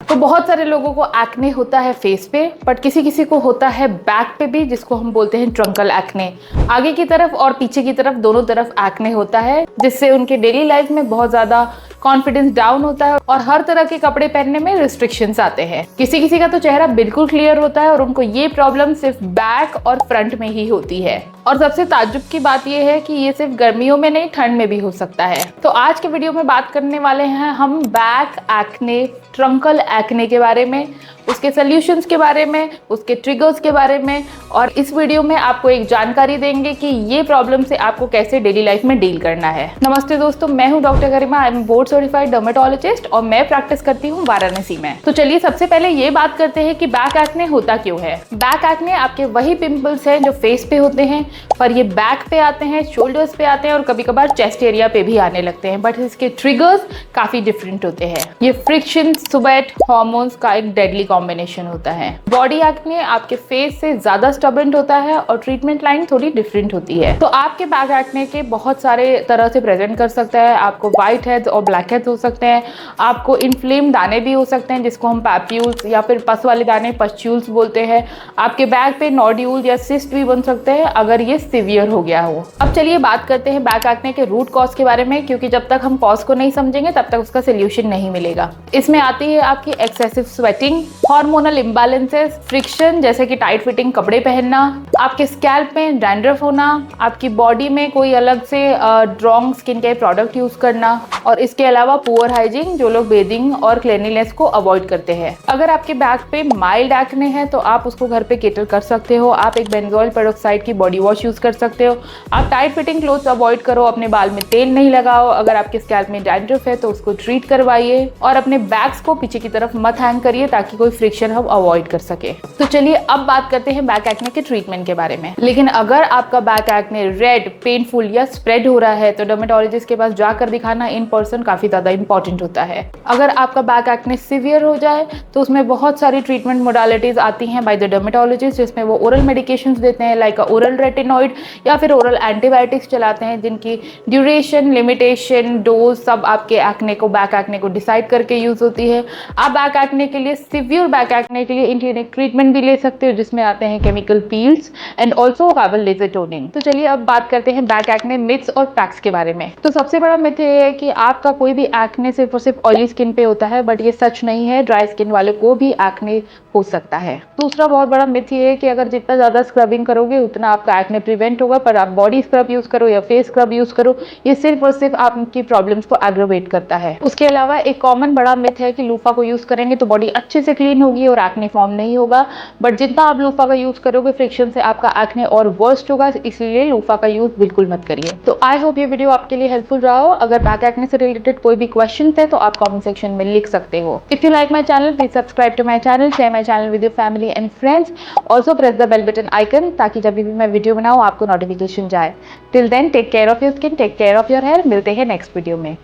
तो बहुत सारे लोगों को एक्ने होता है फेस पे, बट किसी किसी को होता है बैक पे भी, जिसको हम बोलते हैं ट्रंकल एक्ने। आगे की तरफ और पीछे की तरफ दोनों तरफ एक्ने होता है, जिससे उनके डेली लाइफ में बहुत ज़्यादा कॉन्फिडेंस डाउन होता है और हर तरह के कपड़े पहनने में रिस्ट्रिक्शंस आते हैं। किसी किसी का तो चेहरा बिल्कुल क्लियर होता है और उनको ये प्रॉब्लम सिर्फ बैक और फ्रंट में ही होती है। और सबसे ताज्जुब की बात यह है कि ये सिर्फ गर्मियों में नहीं, ठंड में भी हो सकता है। तो आज के वीडियो में बात करने वाले हैं हम बैक एक्ने, ट्रंकल एक्ने के बारे में, उसके सॉल्यूशंस के बारे में, उसके ट्रिगर्स के बारे में, और इस वीडियो में आपको एक जानकारी देंगे कि ये प्रॉब्लम से आपको कैसे डेली लाइफ में डील करना है। नमस्ते दोस्तों, मैं हूं doctor Garima, I am board certified dermatologist और मैं प्रैक्टिस करती हूं वाराणसी में। तो चलिए सबसे पहले ये बात करते हैं कि बैक एक्ने होता क्यों है। बैक एक्ने आपके वही पिंपल्स हैं जो फेस पे होते हैं, पर ये बैक पे आते हैं, शोल्डर्स पे आते हैं और कभी कभार चेस्ट एरिया पे भी आने लगते हैं, बट इसके ट्रिगर्स काफी डिफरेंट होते हैं। ये फ्रिक्शन, स्वेट, हार्मोन्स का एक डेडली कॉम्बिनेशन होता है। बॉडी एक्ने आपके फेस से ज्यादा स्टबर्न होता है और ट्रीटमेंट लाइन थोड़ी डिफरेंट होती है। तो आपके बैक एक्ने के बहुत सारे तरह से प्रेजेंट कर सकता है। आपको व्हाइट हेड्स और ब्लैक हेड्स हो सकते हैं, आपको इन्फ्लेम दाने भी हो सकते हैं जिसको हम पैप्यूल्स या फिर पस वाले दाने, पस्ट्यूल्स बोलते हैं। आपके बैक पे नोड्यूल या सिस्ट भी बन सकते हैं अगर ये सीवियर हो गया हो। अब चलिए बात करते हैं बैक एक्ने के रूट कॉज के बारे में, क्योंकि जब तक हम कॉज को नहीं समझेंगे तब तक उसका सोल्यूशन नहीं मिलेगा। इसमें आती है आपकी excessive sweating, hormonal imbalances, friction जैसे कि टाइट फिटिंग कपड़े पहनना, आपके स्कैल्प में डैंड्रफ होना, आपकी बॉडी में कोई अलग से strong skin care product use करना, और इसके अलावा पुअर हाइजीन, जो लोग बेदिंग और क्लीनलीनेस को अवॉइड करते हैं। अगर आपके बैक पे माइल्ड एक्ने है तो आप उसको घर पे केटर कर सकते हो। आप एक बेंजोइल पेरोक्साइड की बॉडी वॉश यूज कर सकते हो। आप टाइट फिटिंग क्लोथ्स अवॉइड करो, अपने बाल में तेल नहीं लगाओ। अगर आपके स्कैल्प में डैंड्रफ है तो उसको ट्रीट करवाइए और अपने बैग्स को पीछे की तरफ मत हैंग करिए ताकि कोई फ्रिक्शन हम अवॉइड कर सके। तो चलिए अब बात करते हैं बैक एक्ने के ट्रीटमेंट के बारे में। लेकिन अगर आपका बैक एक्ने रेड, पेनफुल या स्प्रेड हो रहा है तो डर्मेटोलॉजिस्ट के पास जाकर दिखाना इन पर्सन काफी ज्यादा इंपॉर्टेंट होता है। अगर आपका बैक एक्ने सीवियर हो जाए तो उसमें बहुत सारी ट्रीटमेंट मोडालिटीज आती हैं बाय द डर्मेटोलॉजिस्ट, जिसमें वो ओरल मेडिकेशंस देते हैं लाइक ओरल रेटिनॉइड या फिर ओरल एंटीबायोटिक्स चलाते हैं, जिनकी ड्यूरेशन, लिमिटेशन, डोज सब आपके एक्ने को, बैक एक्ने को डिसाइड करके यूज होती है। आप बैक एक्ने के लिए, सीवियर बैक एक्ने के लिए इंटीरियर ट्रीटमेंट भी ले सकते हो, जिसमें आते हैं केमिकल पील्स एंड ऑल्सो कावल लेजर टोनिंग। तो चलिए अब बात करते हैं बैक एक्ने मिथ्स और फैक्ट्स के बारे में। तो सबसे बड़ा मिथ ये है कि आपका कोई भी एक्ने सिर्फ और सिर्फ ऑयली स्किन पे होता है, बट ये सच नहीं है। ड्राई स्किन वाले को भी एक्ने हो सकता है। दूसरा बहुत बड़ा मिथ ये है कि अगर जितना ज्यादा स्क्रबिंग करोगे उतना आपका एक्ने प्रिवेंट होगा, पर आप बॉडी स्क्रब यूज करो या फेस स्क्रब यूज करो, ये सिर्फ और सिर्फ आपकी प्रॉब्लम्स को एग्रवेट करता है। उसके अलावा एक कॉमन बड़ा मिथ है कि लूफा को यूज करेंगे तो बॉडी अच्छे से क्लीन होगी और एक्ने फॉर्म नहीं होगा, बट जितना आप लूफा का यूज करोगे फ्रिक्शन से आपका एक्ने और वर्स्ट होगा, इसलिए लूफा का यूज बिल्कुल मत करिए। तो आई होप ये वीडियो आपके लिए हेल्पफुल रहा हो। अगर बैक एक्ने से रिलेटेड कोई भी क्वेश्चन है तो आप कमेंट सेक्शन में लिख सकते हो। If you like my channel, please subscribe to my channel, share my channel with your family and friends, also press the bell button icon ताकि जब भी मैं वीडियो बनाऊं आपको नोटिफिकेशन जाए। Till then take care of your skin, take care of your hair. मिलते हैं next video में।